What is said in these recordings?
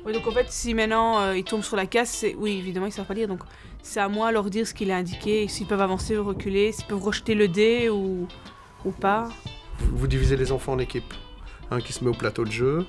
Oui, donc en fait, si maintenant ils tombent sur la casse, oui, évidemment, ils ne savent pas lire. Donc c'est à moi de leur dire ce qu'il est indiqué, s'ils peuvent avancer ou reculer, s'ils peuvent rejeter le dé ou pas. Vous divisez les enfants en équipes. Un qui se met au plateau de jeu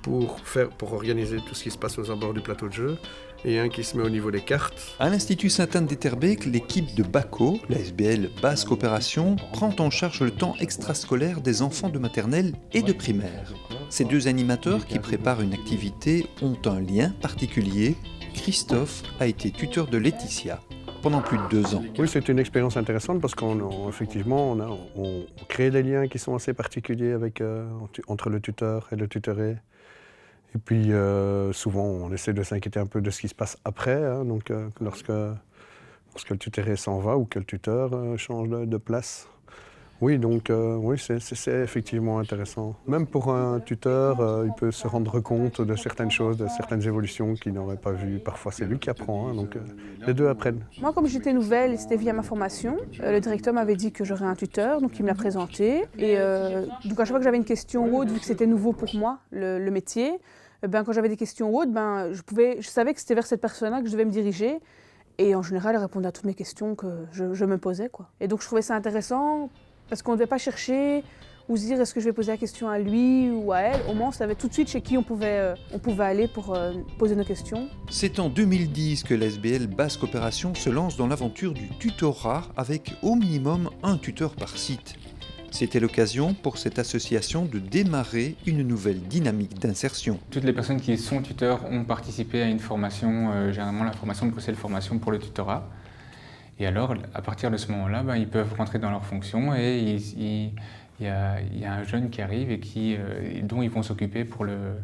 pour organiser tout ce qui se passe aux abords du plateau de jeu, et un qui se met au niveau des cartes. À l'Institut Sainte-Anne d'Etterbeek, l'équipe de BACO, la SBL Basse Coopération, prend en charge le temps extrascolaire des enfants de maternelle et de primaire. Ces deux animateurs qui préparent une activité ont un lien particulier. Christophe a été tuteur de Laetitia pendant plus de 2 ans. Oui, c'est une expérience intéressante parce qu'effectivement, on crée des liens qui sont assez particuliers entre le tuteur et le tutoré. Et puis souvent, on essaie de s'inquiéter un peu de ce qui se passe après, hein, donc lorsque le tutoré s'en va ou que le tuteur change de place. Oui, donc oui, c'est effectivement intéressant. Même pour un tuteur, il peut se rendre compte de certaines choses, de certaines évolutions qu'il n'aurait pas vues. Parfois, c'est lui qui apprend, hein, donc les deux apprennent. Moi, comme j'étais nouvelle et c'était via ma formation, le directeur m'avait dit que j'aurais un tuteur, donc il me l'a présenté. Et donc à chaque fois que j'avais une question ou autre, vu que c'était nouveau pour moi, le métier, quand j'avais des questions ou autres, je savais que c'était vers cette personne-là que je devais me diriger. Et en général, elle répondait à toutes mes questions que je me posais, quoi. Et donc je trouvais ça intéressant. Parce qu'on ne devait pas chercher ou se dire est-ce que je vais poser la question à lui ou à elle. Au moins, on savait tout de suite chez qui on pouvait aller pour poser nos questions. C'est en 2010 que la SBL Basse Coopération se lance dans l'aventure du tutorat avec au minimum un tuteur par site. C'était l'occasion pour cette association de démarrer une nouvelle dynamique d'insertion. Toutes les personnes qui sont tuteurs ont participé à une formation, généralement la formation de Bruxelles Formation pour le tutorat. Et alors, à partir de ce moment-là, ils peuvent rentrer dans leurs fonctions et il y a un jeune qui arrive et dont ils vont s'occuper pour le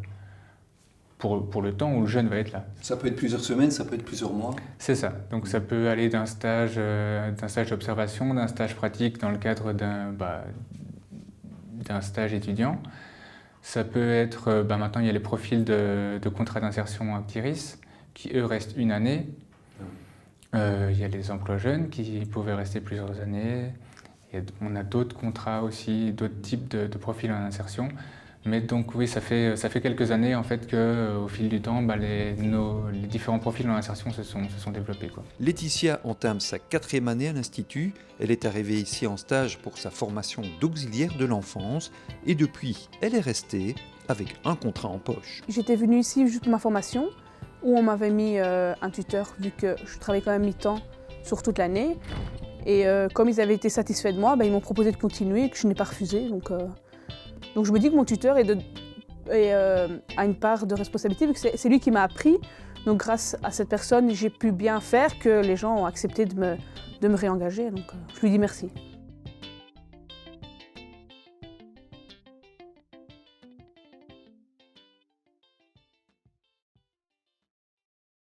temps où le jeune va être là. Ça peut être plusieurs semaines, ça peut être plusieurs mois. C'est ça. Donc ça peut aller d'un stage d'observation, d'un stage pratique dans le cadre d'un stage étudiant. Ça peut être, maintenant il y a les profils de contrats d'insertion Actiris qui eux restent 1 année. Il y a les emplois jeunes qui pouvaient rester plusieurs années. On a d'autres contrats aussi, d'autres types de profils en insertion. Mais donc oui, ça fait quelques années en fait qu'au fil du temps, les différents profils en insertion se sont développés, quoi. Laetitia entame sa 4e année à l'Institut. Elle est arrivée ici en stage pour sa formation d'auxiliaire de l'enfance. Et depuis, elle est restée avec un contrat en poche. J'étais venue ici juste pour ma formation, où on m'avait mis un tuteur, vu que je travaillais quand même mi-temps sur toute l'année. Et comme ils avaient été satisfaits de moi, ils m'ont proposé de continuer et que je n'ai pas refusé. Donc je me dis que mon tuteur a une part de responsabilité, vu que c'est lui qui m'a appris. Donc grâce à cette personne, j'ai pu bien faire que les gens ont accepté de me réengager. Donc je lui dis merci.